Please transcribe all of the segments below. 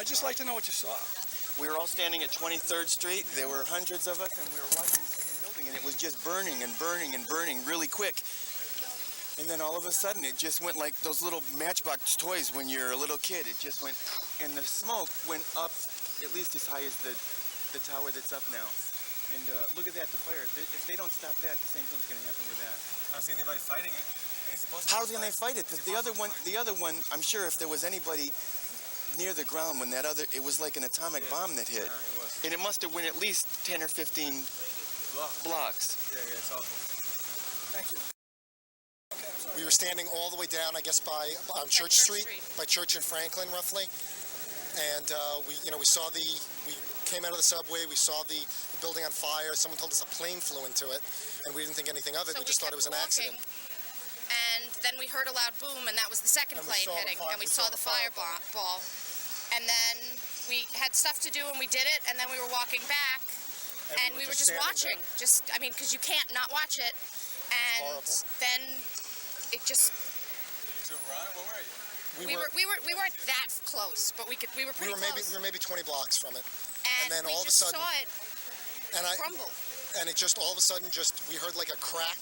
I'd just like to know what you saw. We were all standing at 23rd Street. There were hundreds of us, and we were watching the second building, and it was just burning and burning and burning really quick. And then all of a sudden, it just went like those little Matchbox toys when you're a little kid. It just went, and the smoke went up at least as high as the tower that's up now. And look at that, the fire. If they don't stop that, the same thing's going to happen with that. I don't see anybody fighting it. How's going to fight it? The other one, I'm sure if there was anybody near the ground when it was like an atomic bomb that hit. It was. And it must have went at least 10 or 15 blocks. Yeah, it's awful. Thank you. We were standing all the way down, I guess, on Church Street, by Church and Franklin, roughly. And we came out of the subway. We saw the building on fire. Someone told us a plane flew into it, and we didn't think anything of it. So we just thought it was an accident. And then we heard a loud boom, and that was the second plane hitting, and we saw the fireball. And then we had stuff to do, and we did it, and then we were walking back, and we were just watching. Because you can't not watch it. And then it just... Did you run? Where were you? We weren't that close, but we were pretty close. We were maybe 20 blocks from it. And then we all of a just sudden, saw it crumble. And it just all of a sudden we heard like a crack,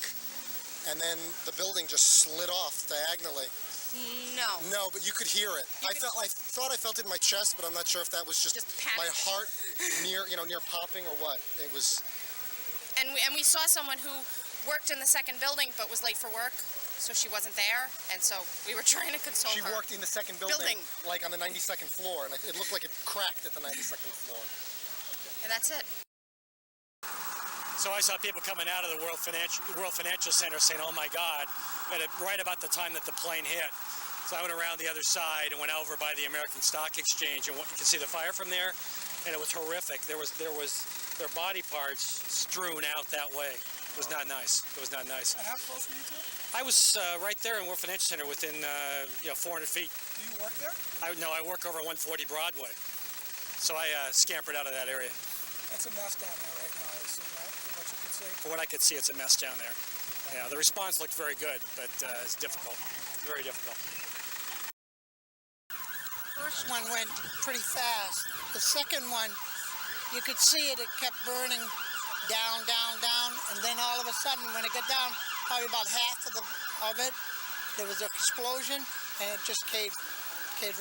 and then the building just slid off diagonally. No, but you could hear it. I thought I felt it in my chest, but I'm not sure if that was just my heart near popping or what. It was. And we saw someone who worked in the second building but was late for work, so she wasn't there, and so we were trying to console her. She worked in the second building, like on the 92nd floor, and it looked like it cracked at the 92nd floor. And that's it. So I saw people coming out of the World Financial Center saying, "Oh my God," right about the time that the plane hit. So I went around the other side and went over by the American Stock Exchange, and you can see the fire from there, and it was horrific. There was their body parts strewn out that way. It was not nice. It was not nice. And how close were you to it? I was right there in World Financial Center, within 400 feet. Do you work there? No, I work over 140 Broadway. So I scampered out of that area. That's a mess down there right now, I assume, right? From what you can see. From what I could see, it's a mess down there. Yeah, the response looked very good, but it's difficult. Very difficult. First one went pretty fast. The second one, you could see it kept burning down, and then all of a sudden, when it got down, probably about half of it, there was an explosion, and it just caved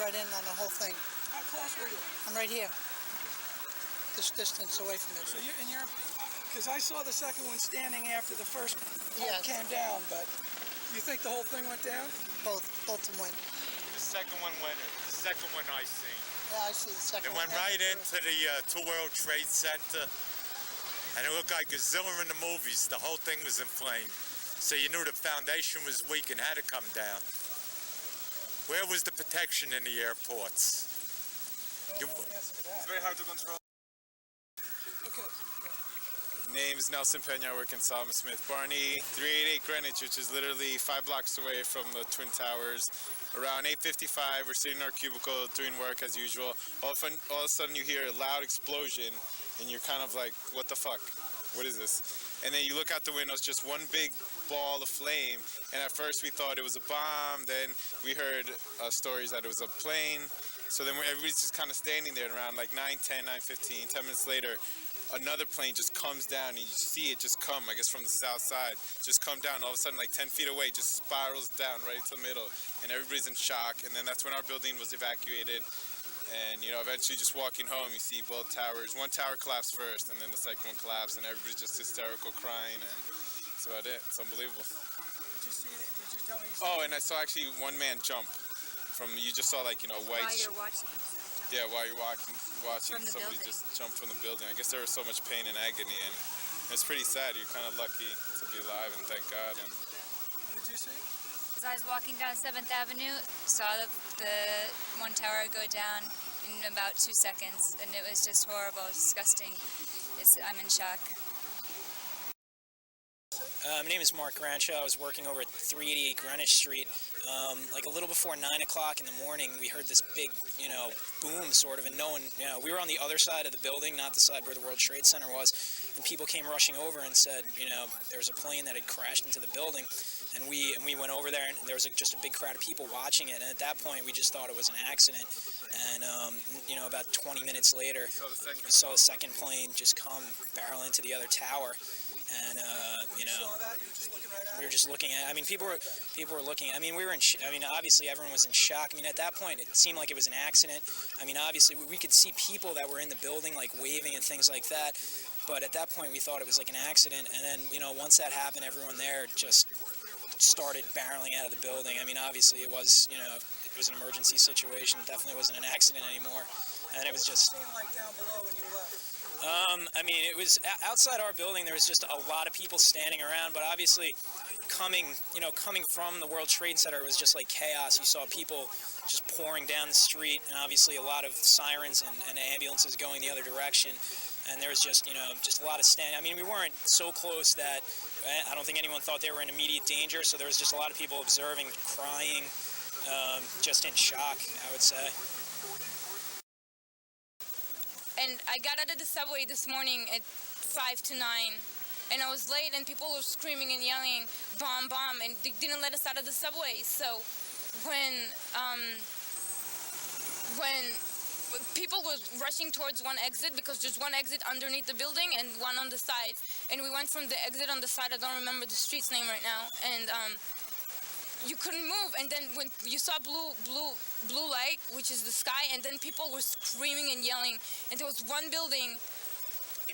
right in on the whole thing. How close were you? I'm right here, this distance away from it. So because I saw the second one standing after the first one came down, but you think the whole thing went down? Both of them went. The second one went. The second one I seen. Yeah, I see the second It one. went right into the two World Trade Center, and it looked like Godzilla in the movies. The whole thing was in flames. So you knew the foundation was weak and had to come down. Where was the protection in the airports? It's very hard to control. Okay. Name is Nelson Pena. I work in Solomon Smith Barney, 388 Greenwich, which is literally 5 blocks away from the Twin Towers. Around 8:55, we're sitting in our cubicle doing work as usual. All of a sudden you hear a loud explosion, and you're kind of like, what the fuck? What is this? And then you look out the window, it's just one big ball of flame. And at first we thought it was a bomb. Then we heard stories that it was a plane. So then everybody's just kind of standing there around like 9:10, 9:15, 10 minutes later. Another plane just comes down, and you see it just come, I guess from the south side, just come down. All of a sudden, like 10 feet away, just spirals down right into the middle, and everybody's in shock. And then that's when our building was evacuated. And, eventually just walking home, you see both towers. One tower collapsed first, and then the second one collapsed, and everybody's just hysterical crying, and that's about it. It's unbelievable. Did you see it? Did you tell me you Oh, and I saw actually one man jump you just saw like, white... While you're watching. Yeah, while you're watching somebody building. just jump from the building. I guess there was so much pain and agony, and it's pretty sad. You're kind of lucky to be alive, and thank God. And What did you see? As I was walking down 7th Avenue, saw the one tower go down in about 2 seconds, and it was just horrible, disgusting. I'm in shock. My name is Mark Grancha. I was working over at 388 Greenwich Street. Like a little before 9 o'clock in the morning, we heard this big, boom sort of, and no one, we were on the other side of the building, not the side where the World Trade Center was, and people came rushing over and said, there was a plane that had crashed into the building. and we went over there, and there was just a big crowd of people watching it. And at that point, we just thought it was an accident. And about 20 minutes later, we saw the second plane just come barrel into the other tower. And we were just looking at. I mean, people were looking. I mean, we were in. Obviously, everyone was in shock. I mean, at that point, it seemed like it was an accident. I mean, obviously, we could see people that were in the building, like waving and things like that. But at that point, we thought it was like an accident. And then, once that happened, everyone there just started barreling out of the building. I mean, obviously, it was an emergency situation. It definitely wasn't an accident anymore. And it was just. It was outside our building. There was just a lot of people standing around, but obviously, coming from the World Trade Center, it was just like chaos. You saw people just pouring down the street, and obviously a lot of sirens and ambulances going the other direction. And there was just a lot of standing. I mean, we weren't so close that I don't think anyone thought they were in immediate danger. So there was just a lot of people observing, crying, just in shock, I would say. And I got out of the subway this morning at 5 to 9, and I was late, and people were screaming and yelling, "Bomb, bomb," and they didn't let us out of the subway. So when people were rushing towards one exit, because there's one exit underneath the building and one on the side, and we went from the exit on the side. I don't remember the street's name right now, and you couldn't move. And then when you saw blue light, which is the sky, and then people were screaming and yelling, and there was one building,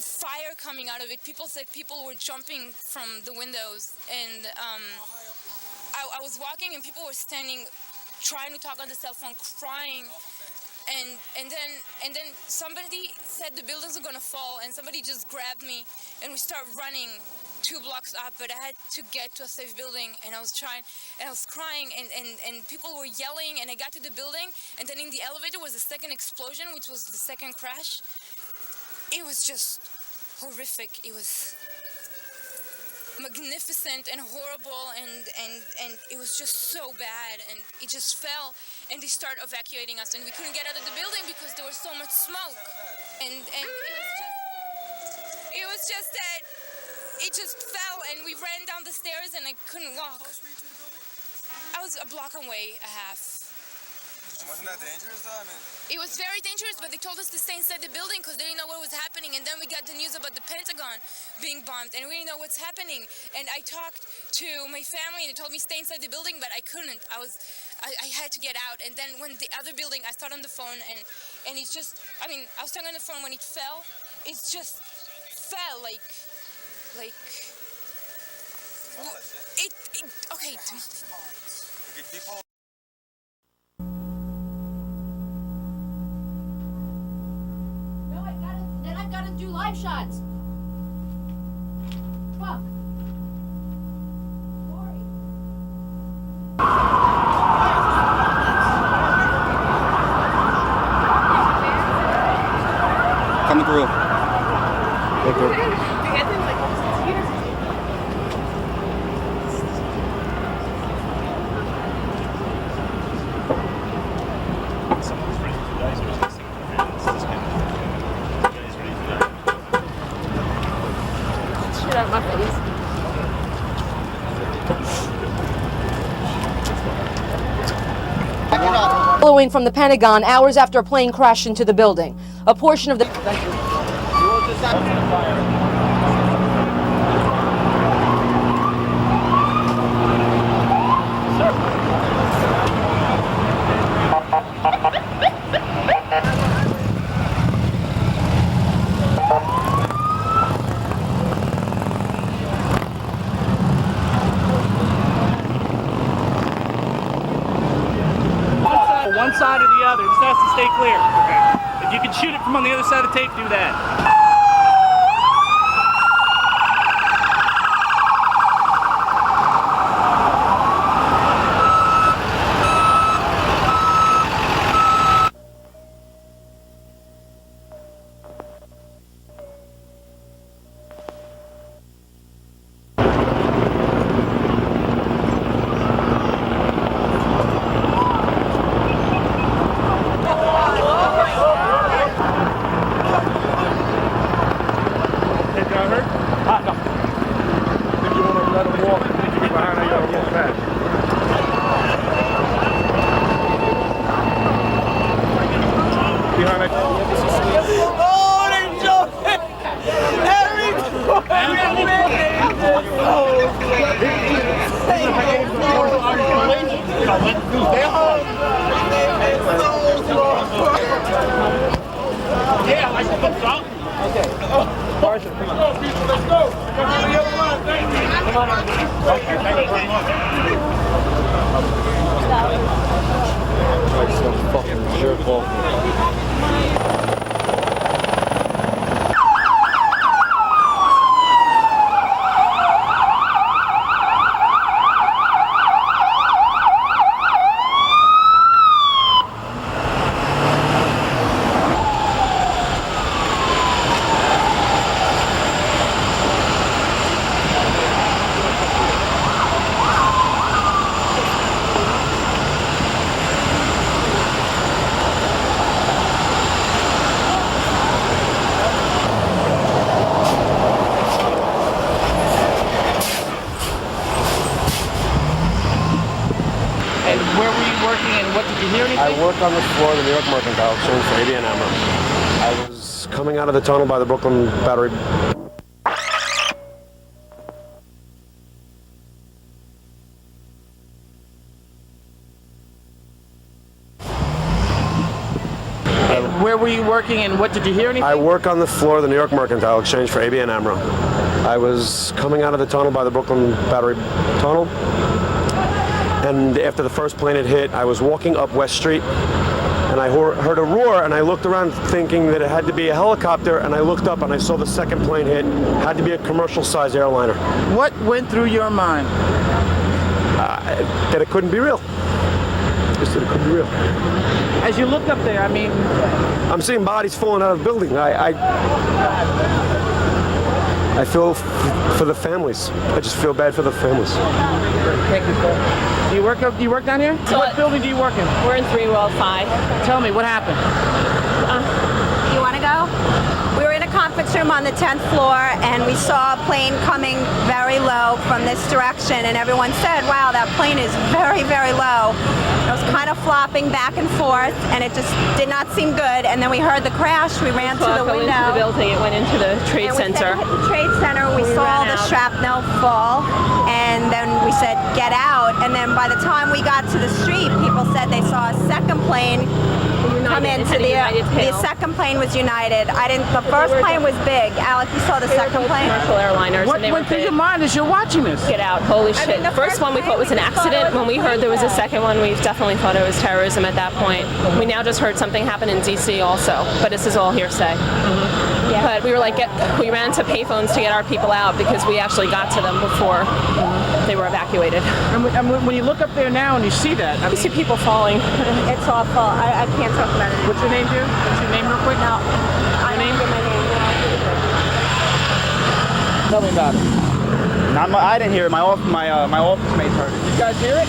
fire coming out of it. People said people were jumping from the windows, and I was walking, and people were standing, trying to talk on the cell phone, crying. And then somebody said the buildings are gonna fall, and somebody just grabbed me, and we start running 2 blocks up, but I had to get to a safe building, and I was crying, and people were yelling, and I got to the building, and then in the elevator was a second explosion, which was the second crash. It was just horrific. It was magnificent and horrible, and it was just so bad, and it just fell, and they started evacuating us, and we couldn't get out of the building because there was so much smoke, and it was just that it just fell, and we ran down the stairs, and I couldn't walk. I was a block away, a half. Wasn't that dangerous though? I mean, it was very dangerous, but they told us to stay inside the building because they didn't know what was happening. And then we got the news about the Pentagon being bombed, and we didn't know what's happening. And I talked to my family, and they told me stay inside the building, but I couldn't. I had to get out. And then when the other building, I started on the phone, and it's just, I was talking on the phone when it fell. It just fell like okay. people. I've got to do live shots. Fuck. Sorry. Coming through. Right there. Out my face. Following from the Pentagon hours after a plane crashed into the building. A portion of the... Thank you. One side or the other, it just has to stay clear. Okay. If you can shoot it from on the other side of the tape, do that. Okay. Marshall, come on. Let's go. Come on the other line. Thank you. Come on. Okay, thank you very much. Like some fucking jerk off. I work on the floor of the New York Mercantile Exchange for ABN AMRO. I was coming out of the tunnel by the Brooklyn Battery. Where were you working and what did you hear anything? I work on the floor of the New York Mercantile Exchange for ABN AMRO. I was coming out of the tunnel by the Brooklyn Battery Tunnel. And after the first plane had hit, I was walking up West Street and I heard a roar and I looked around thinking that it had to be a helicopter, and I looked up and I saw the second plane hit. Had to be a commercial-sized airliner. What went through your mind? That it couldn't be real. Just that it couldn't be real. As you look up there, I mean... I'm seeing bodies falling out of the building. I feel for the families. I just feel bad for the families. Thank you, sir. Do you work down here? So what building do you work in? We're in 305. Tell me, what happened? You want to go? We were in a conference room on the 10th floor, and we saw a plane coming very low from this direction, and everyone said, wow, that plane is very, very low. It was kind of flopping back and forth, and it just did not seem good, and then we heard the crash. We ran to the window. Into the building. It went into the Trade Center. We hit the Trade Center. We saw the shrapnel fall, and then we said, get out. And then by the time we got to the street, people said they saw a second plane come into the second plane was United. The first plane was big. Alec, you saw the second plane? Commercial airliners. What went through your mind as you're watching this? Get out. Holy shit. The first one we thought was an accident. When we heard there was a second one, we definitely thought it was terrorism at that point. We now just heard something happen in DC also, but this is all hearsay. Yeah. But we were like, we ran to payphones to get our people out because we actually got to them before they were evacuated. And when you look up there now and you see that, you see people falling. It's awful. I can't talk about it. What's your name, dear? What's your name real quick? No. Your name? My name. Tell me about it. I didn't hear it. My office mates heard it. You guys hear it?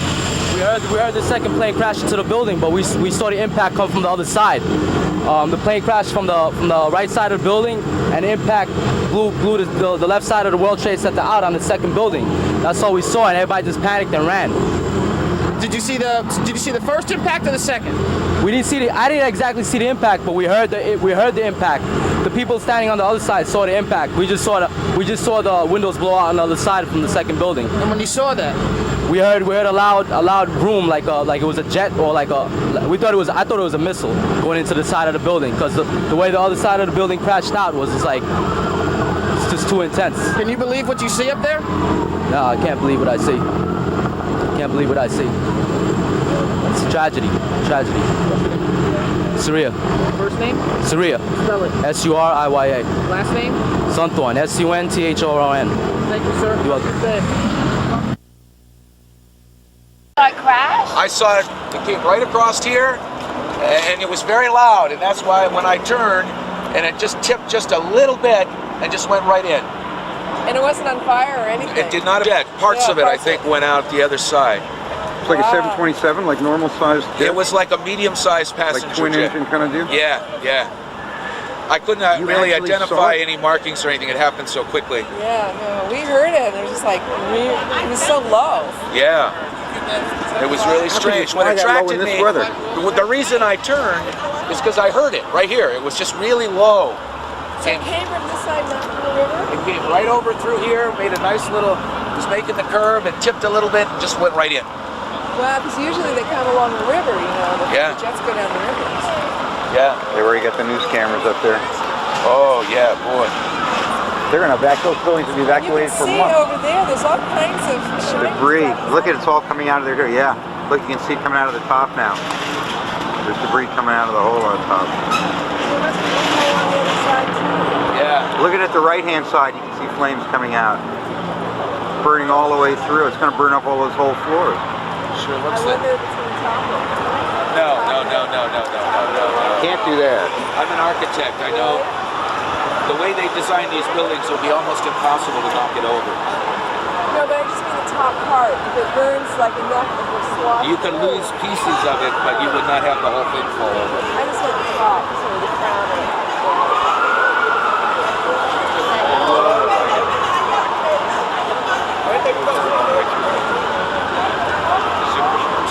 We heard the second plane crash into the building, but we saw the impact come from the other side. The plane crashed from the right side of the building, and the impact blew the left side of the World Trade Center out on the second building. That's all we saw, and everybody just panicked and ran. Did you see the first impact or the second? We didn't see I didn't exactly see the impact, but we heard the impact. The people standing on the other side saw the impact. We just saw the windows blow out on the other side from the second building. And when you saw that, we heard a loud boom, like it was a jet, or I thought it was a missile going into the side of the building, because the way the other side of the building crashed out was it's just too intense. Can you believe what you see up there? No, I can't believe what I see. Can't believe what I see. It's a tragedy. Tragedy. Surya. First name? Surya. Spell it. S-U-R-I-Y-A. Last name? Sunthorn. S-U-N-T-H-O-R-N. Thank you, sir. You're welcome. Crash? I saw it came right across here, and it was very loud, and that's why when I turned, and it just tipped just a little bit and just went right in. And it wasn't on fire or anything? It did not. Parts of it, I think, went out the other side. It's like a 727, like normal sized jet? It was like a medium-sized passenger jet. Like twin engine kind of deal? Yeah, yeah. I couldn't really identify any markings or anything. It happened so quickly. Yeah, no, we heard it, and it was just like, it was so low. Yeah. It was really strange. What attracted me, the reason I turned is because I heard it right here. It was just really low. So it came from this side, not from the river? It came right over through here, made a nice little, was making the curve, and tipped a little bit, and just went right in. Well, because usually they come along the river, you know, the Yeah. jets go down the river. Yeah. They already got the news cameras up there. Oh, yeah, boy. They're going to those buildings to be evacuated for See months. over there, there's all kinds of shiny Debris. stuff. Look at it's all coming out of there. Yeah. Look, you can see it coming out of the top now. There's debris coming out of the hole on top. Yeah. Look at the right-hand side. You can see flames coming out, burning all the way through. It's going to burn up all those whole floors. Sure looks like. No. Can't do that. I'm an architect. I know the way they design these buildings will be almost impossible to knock it over. No, but I just mean the top part. If it burns like enough, it will swap. You could lose pieces of it, but you would not have the whole thing fall over. I just want the top, so the crown of it.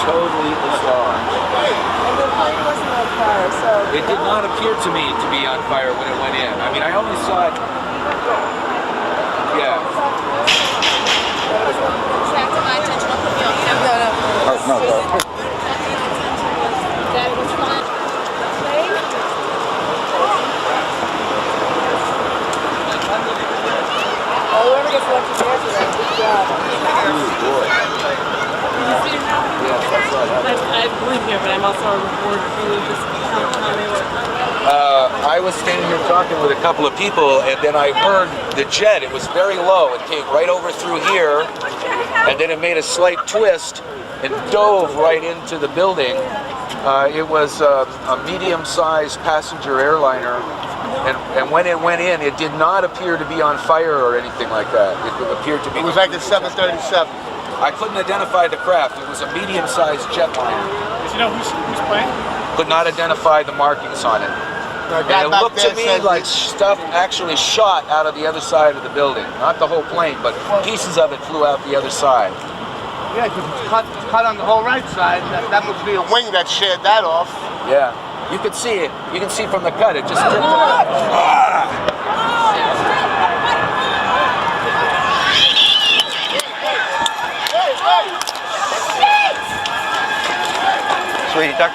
Totally bizarre. And the plane wasn't on fire, so... It did not appear to me to be on fire when it went in. I mean, I only saw it. Yeah. Attracted my attention. I'll put me on camera. No. Dad, what's your line? Oh, whoever gets elected after that, good job. I believe you, but I'm also a reporter. Can you just tell me what? I was standing here talking with a couple of people, and then I heard the jet. It was very low. It came right over through here, and then it made a slight twist and dove right into the building. It was a medium-sized passenger airliner, and when it went in, it did not appear to be on fire or anything like that. It appeared to be... It was like the 737. I couldn't identify the craft. It was a medium-sized jetliner. Do you know who's playing? Could not identify the markings on it. And it looked to me like stuff actually shot out of the other side of the building. Not the whole plane, but pieces of it flew out the other side. Yeah, because it's cut on the whole right side. That must be a wing that sheared that off. Yeah, you could see it. You can see from the cut. It just tipped Sweetie, duck.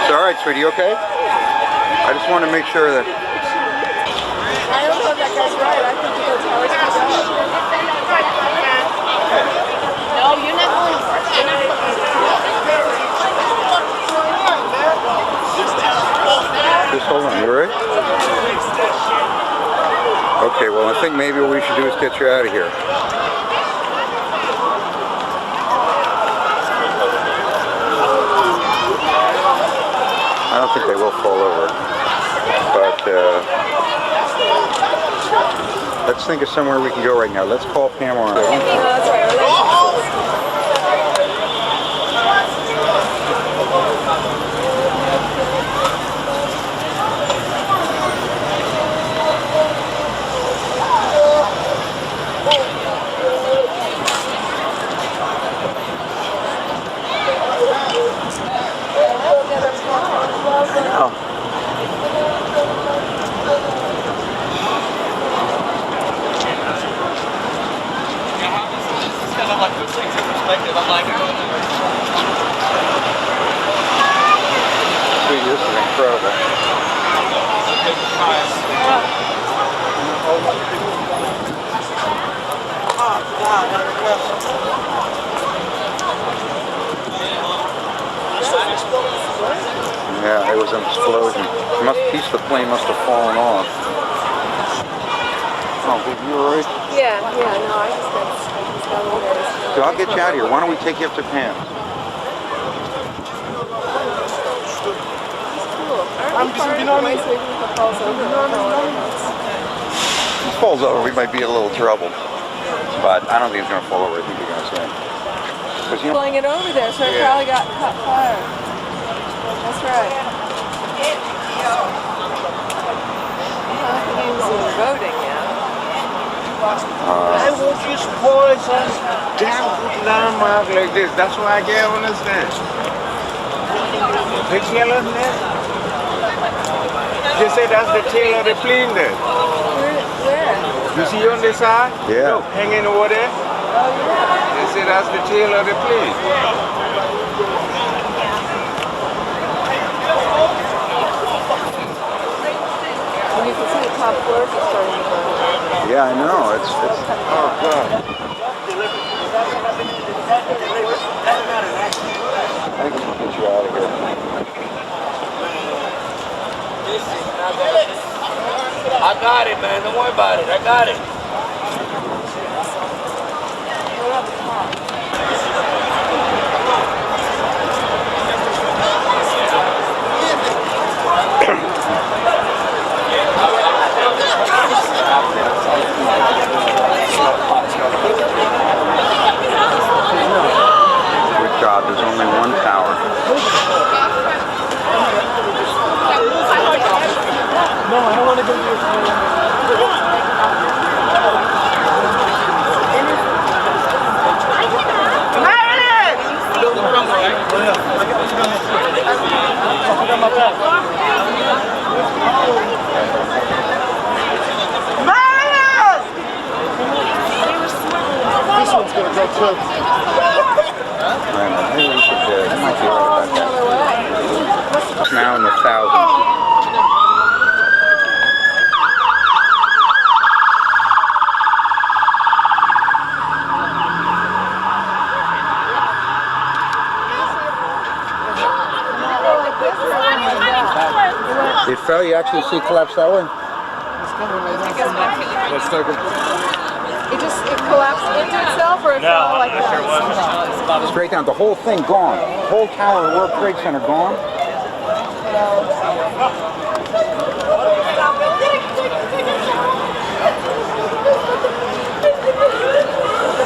It's all right, sweetie. You okay? I just want to make sure that. I don't know if that guy's right. I think the towers are down. No, you're not going first. You're not Just hold on. You all right? Okay. Well, I think maybe what we should do is get you out of here. I don't think they will fall over, but let's think of somewhere we can go right now. Let's call Pamela. That's right. Sweetie, this is incredible. Yeah, it was an explosion. Piece of the plane must have fallen off. Oh, baby, you alright? Yeah, no, I just got over there. So I'll get you out of here. Why don't we take you up to Pam's? I'm part of the way so even if it falls over. If it falls over, we might be in a little trouble. But I don't think it's going to fall over. I think you're going to swim. Pulling it over there, so it probably got caught fire. That's right. He was in voting, yeah. I would just spoil such damn good landmark like this. That's why I can't understand. Big yellow there? They say that's the tail of the plane there. Where? You see on this side? Yeah. Look, hanging over there. They say that's the tail of the plane. And you can see the top floors are starting to burn. Yeah, I know. It's oh god. I think we can get you out of here. I got it, man. Don't worry about it. I got it. Good job. There's only one tower. No, I don't want to go to your This one's gonna go too. Maybe we should, you might be right about that. Now in the thousands. It fell, you actually see it collapse that way? Let's take it. It collapsed into itself, or it fell like that? Straight down, the whole thing gone. Whole tower, the World Trade Center gone.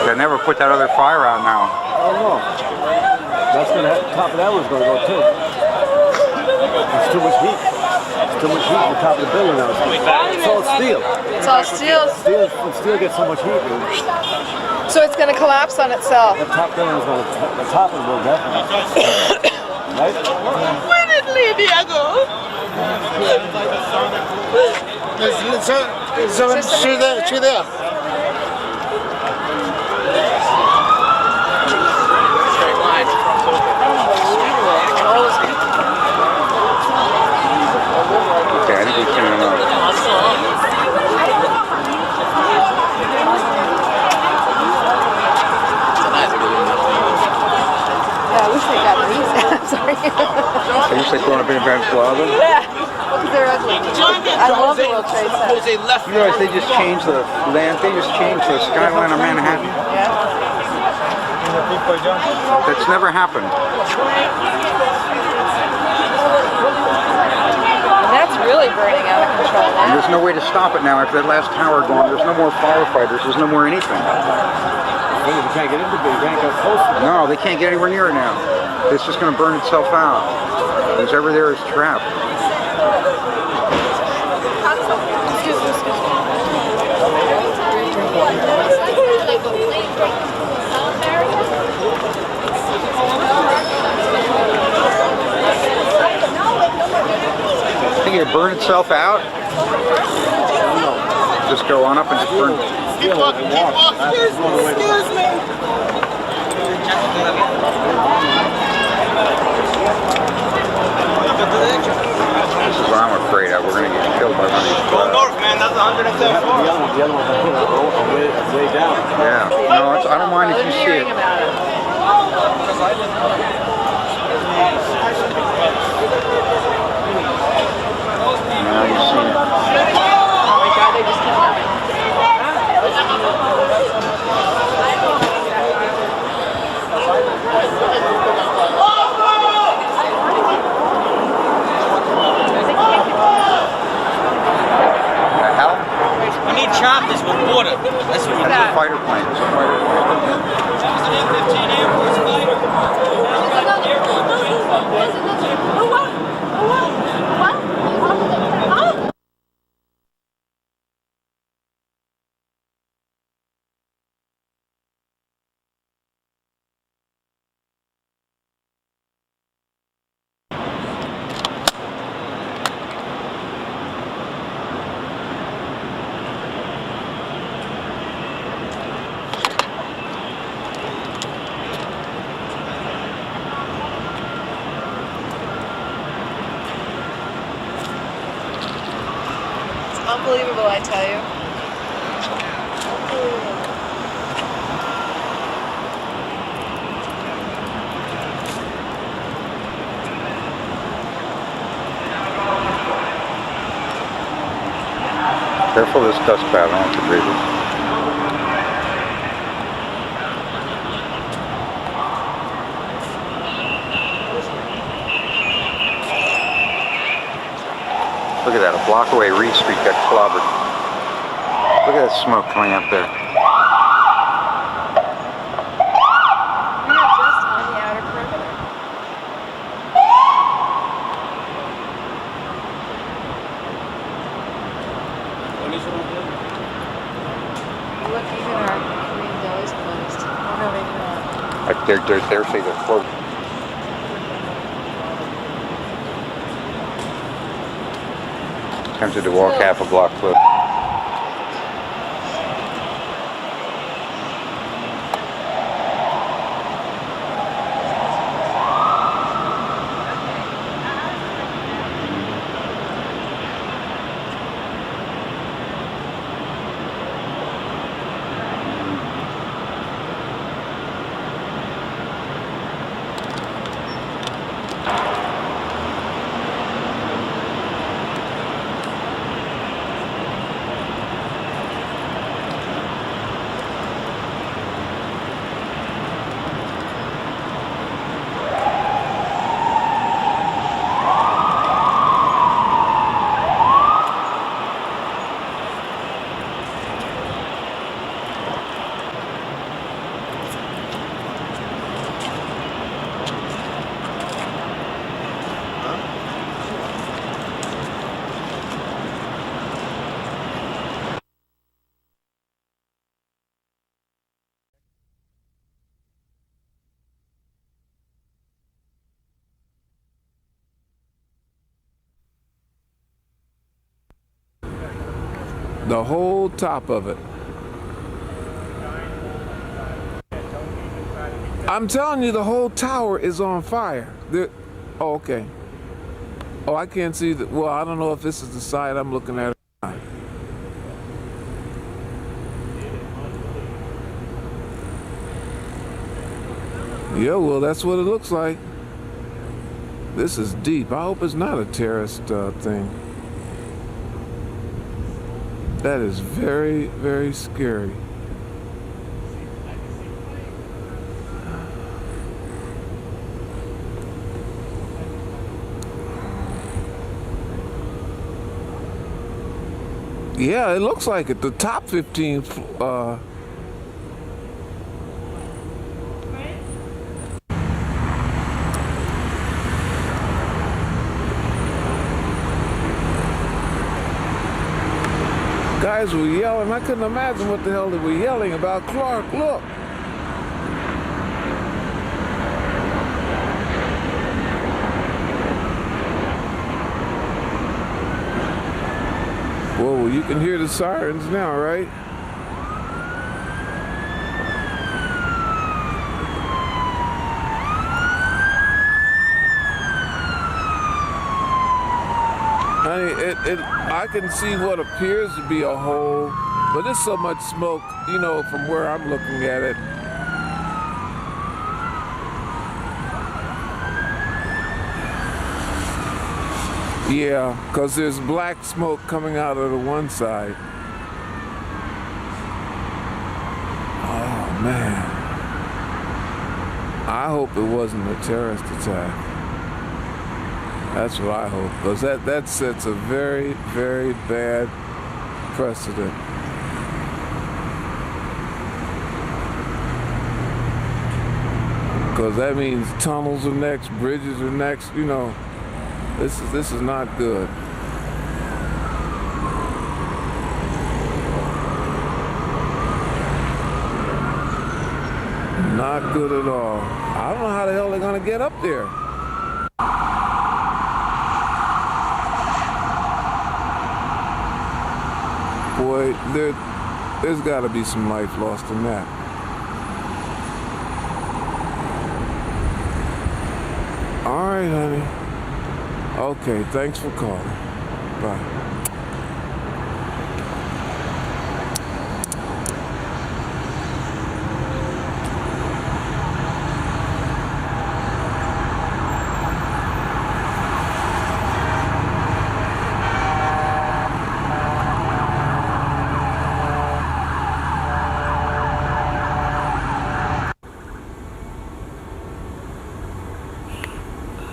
They never put that other fire out now. Oh no. That's gonna top of that one's gonna go too. There's too much heat. There's too much heat at the top of the building now. It's all steel. It's all steel. Steel gets so much heat. So it's going to collapse on itself. The top building's gonna, the top of the building definitely. Right? Where did Lydia go? She there. Okay, I think we can Yeah, I wish they got these. I'm sorry. I used to throwing up in Van Plaza. Yeah. Well, because they're ugly. I love the World Trade Center. You realize they just changed the land, they just changed the skyline of Manhattan. Yeah. That's never happened. And that's really burning out of control And now. there's no way to stop it now after that last tower gone. There's no more firefighters, there's no more anything. You can't get into it, you can't go close to it. No, they can't get anywhere near it now. It's just going to burn itself out. What's ever there is trapped. Think it'd burn itself out? Just go on up and just burn. Keep walking. Excuse me. This is what I'm afraid of. We're going to get killed by one of these. Go north, man. That's 110 floors. The other one's way down. Yeah. No, I don't mind if you see it. Now you see it. Oh my God, they just keep coming. We need choppers with water. That's what we That's a fighter plane. It's a fighter plane. It's an F-15 Air Force fighter. Unbelievable, I tell you. Unbelievable. Careful of this dust cloud, I don't have to breathe it. Look at that, a block away, Reed Street got clobbered. Look at that smoke coming up there. We are just on the outer perimeter. Look, even our Korean deli's closed. Oh no, maybe not. They're saying they're closed. Tempted to walk half a block close. The whole top of it. I'm telling you, the whole tower is on fire. Oh, okay. Oh, I can't see the, well, I don't know if this is the side I'm looking at. Yeah, well, that's what it looks like. This is deep. I hope it's not a terrorist thing. That is very, very scary. Yeah, it looks like it. The top 15 guys were yelling. I couldn't imagine what the hell they were yelling about. Clark, look. Whoa, you can hear the sirens now, right? Honey, I can see what appears to be a hole, but there's so much smoke, you know, from where I'm looking at it. Yeah, because there's black smoke coming out of the one side. Oh, man. I hope it wasn't a terrorist attack. That's what I hope, because that sets a very, very bad precedent. Because that means tunnels are next, bridges are next, you know. This is not good. Not good at all. I don't know how the hell they're gonna get up there. Boy, there's gotta be some life lost in that. All right, honey. Okay, thanks for calling. Bye.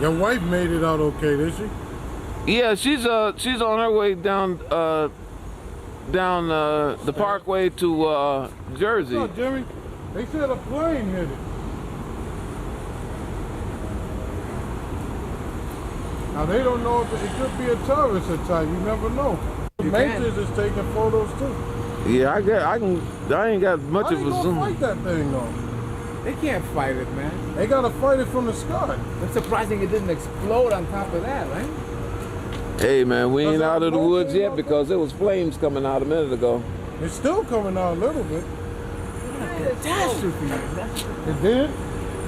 Your wife made it out okay, did she? Yeah, she's on her way down the parkway to Jersey. No, Jimmy, they said a plane hit it. Now they don't know if it could be a terrorist attack. You never know. The Matrix is taking photos too. Yeah, I ain't got much of a zoom. Fight that thing though. They can't fight it, man. They gotta fight it from the sky. It's surprising it didn't explode on top of that, right? Hey man, we ain't out of the woods yet because there was flames coming out a minute ago. It's still coming out a little bit. Catastrophe. It did?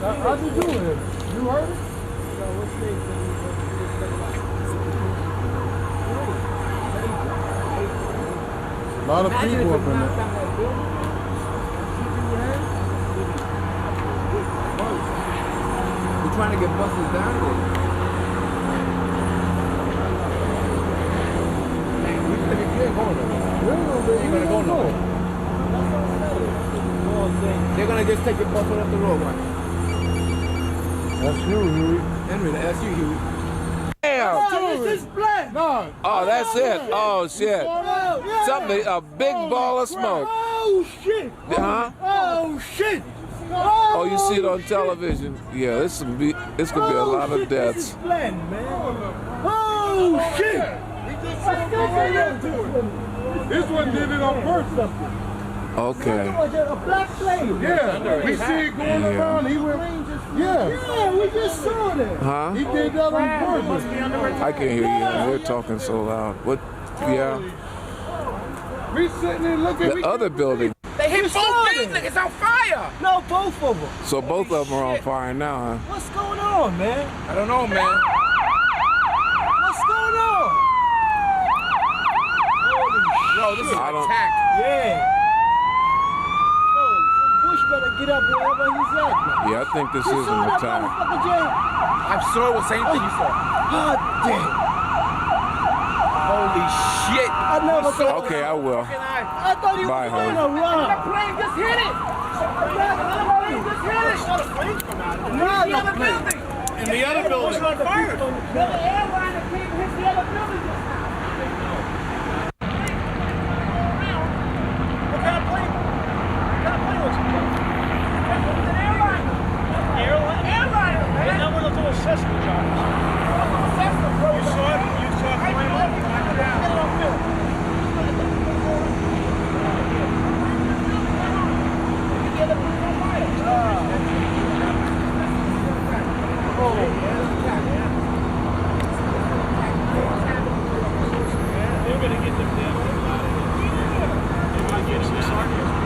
How'd you do it? You heard it? A lot of people up in there. We're trying to get buses down there. We ain't going nowhere. They're gonna just take the bus off the road, right? That's you, Huey. Henry, that's you, Huey. Damn! Oh, this is black. No. Oh, that's it. Oh shit! Something, a big ball of smoke. Oh shit! Huh? Oh shit! Oh, you see it on television? Yeah, this could be a lot of deaths. Oh shit! This one did it on purpose. Okay. A black plane. Yeah, we see it going around. He went. Yeah, we just saw that. Huh? He did that on purpose. I can't hear you. We're talking so loud. What? Yeah. We sitting there looking. The other building. They hit both things. It's on fire. No, both of them. So both of them are on fire now, huh? What's going on, man? I don't know, man. What's going on? No, this is an attack. Yeah. Bush better get up wherever he's at. Man. Yeah, I think this is an attack. I saw the same thing you saw. God damn. Holy shit. I never saw. Okay, I will. I thought he Bye, was going honey. around. The plane just hit it. Another plane just hit it. Saw the plane come out. The other building. In the other building. On fire. The airliner came and hit the other building just now. What kind of plane? What kind of plane was it? It was an airliner. Airliner, man. That one was a little Cessna, John. Cessna, bro. You saw it? You saw it flying off? Get it on film. The other plane on fire. They're gonna get them down. They might get some sarcasm.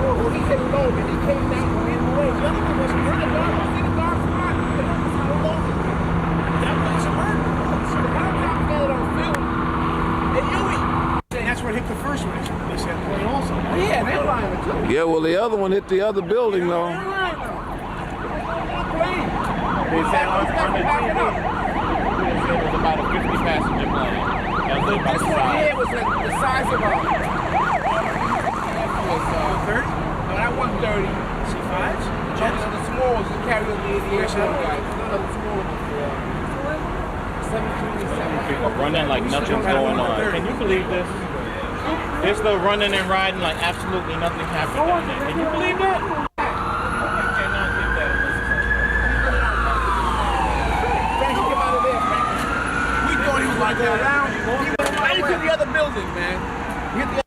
Well, he said no, and he came down and ran away. The other one was murdered. See the dog fly. That was a murder. So the bomb dropped got it on film. And Huey. That's what hit the first one. They said plane also. Yeah, they lying too. Yeah, well, the other one hit the other building, though. They said on the TV, it was about a 50-passenger plane. This one here was like the size of a... was 30? No, that wasn't 30. C5s? Jets? The small ones, the carry on the aviation guys. None of the small ones. 737. People running like nothing's going on. Can you believe this? It's the running and riding like absolutely nothing happened down there. Can you believe that? Like around, he went right into the other building, man. He hit the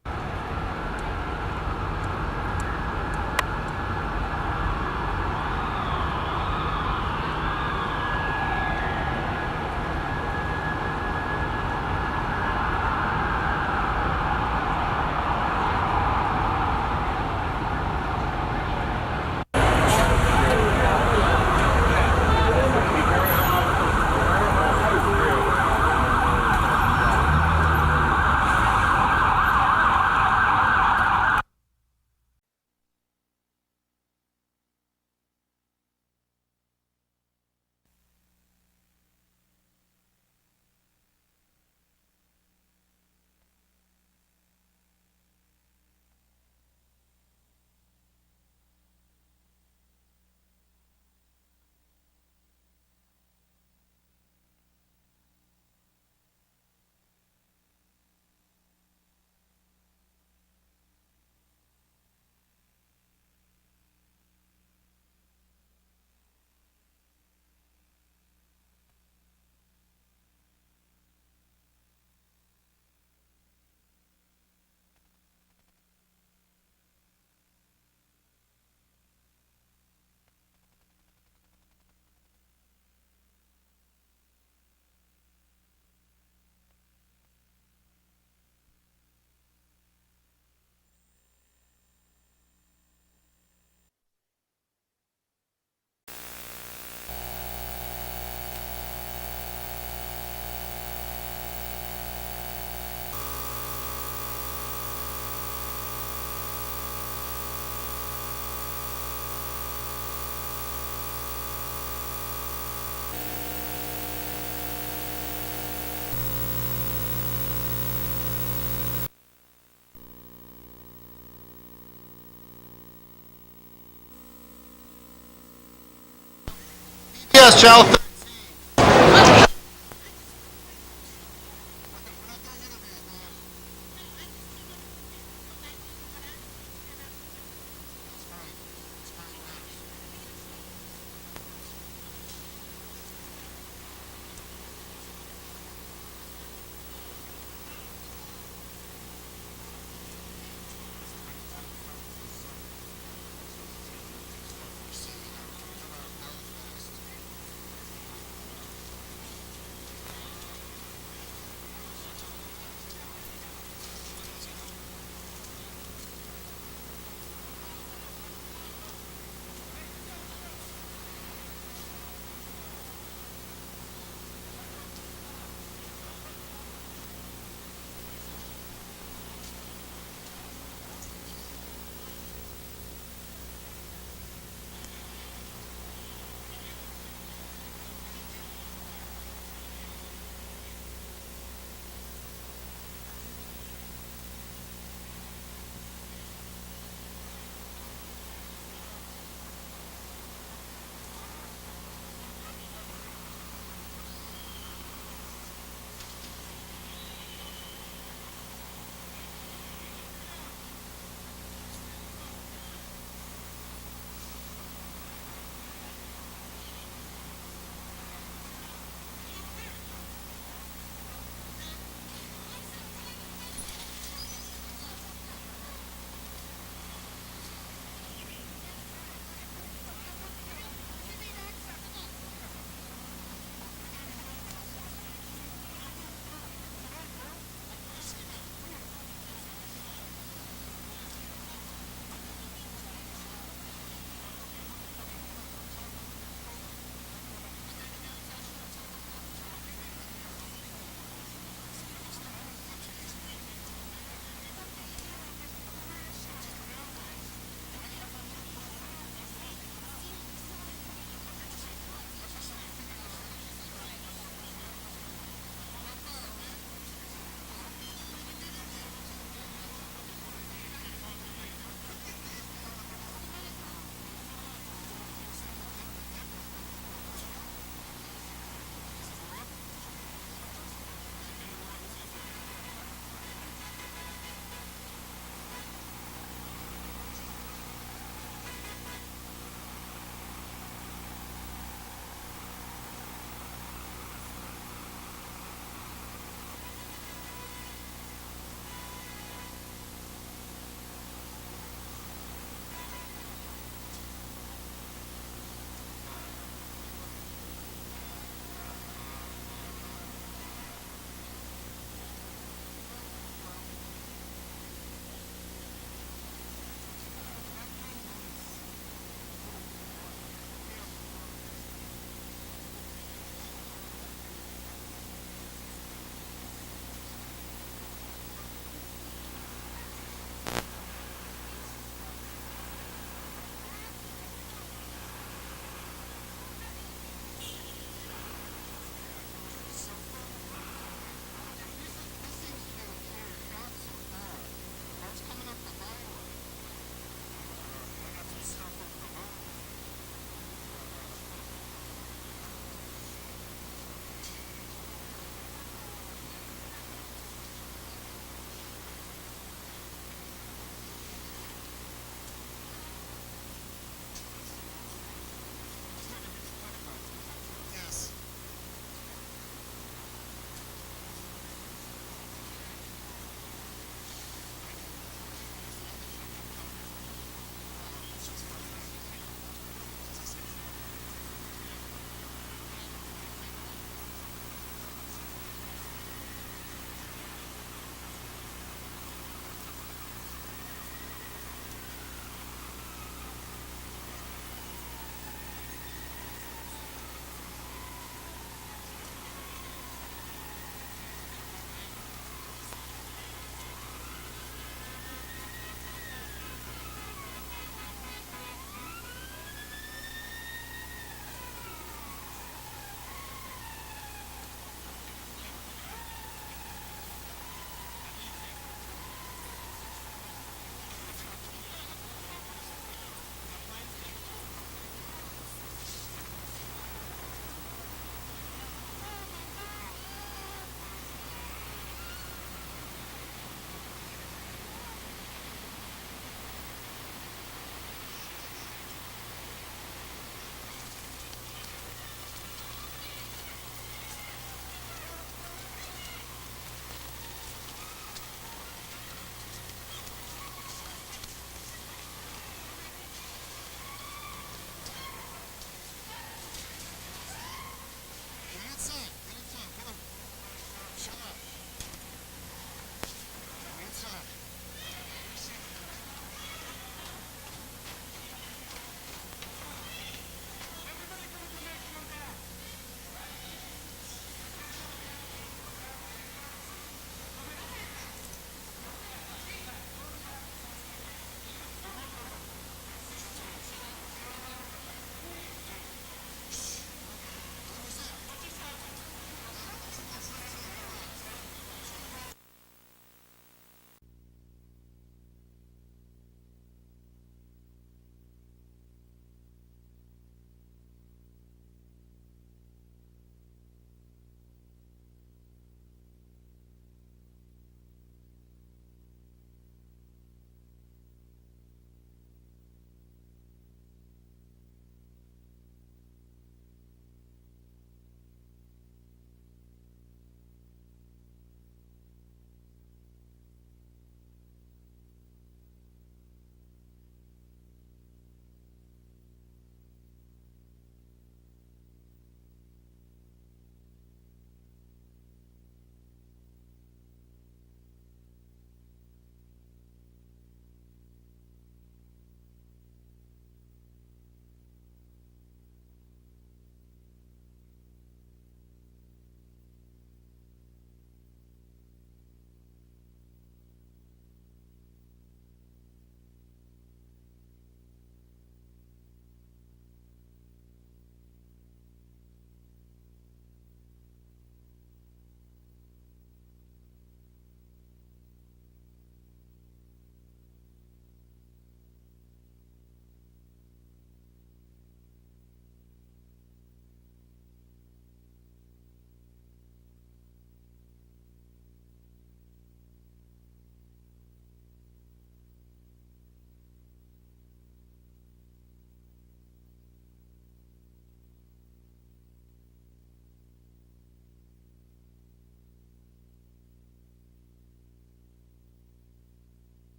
Channel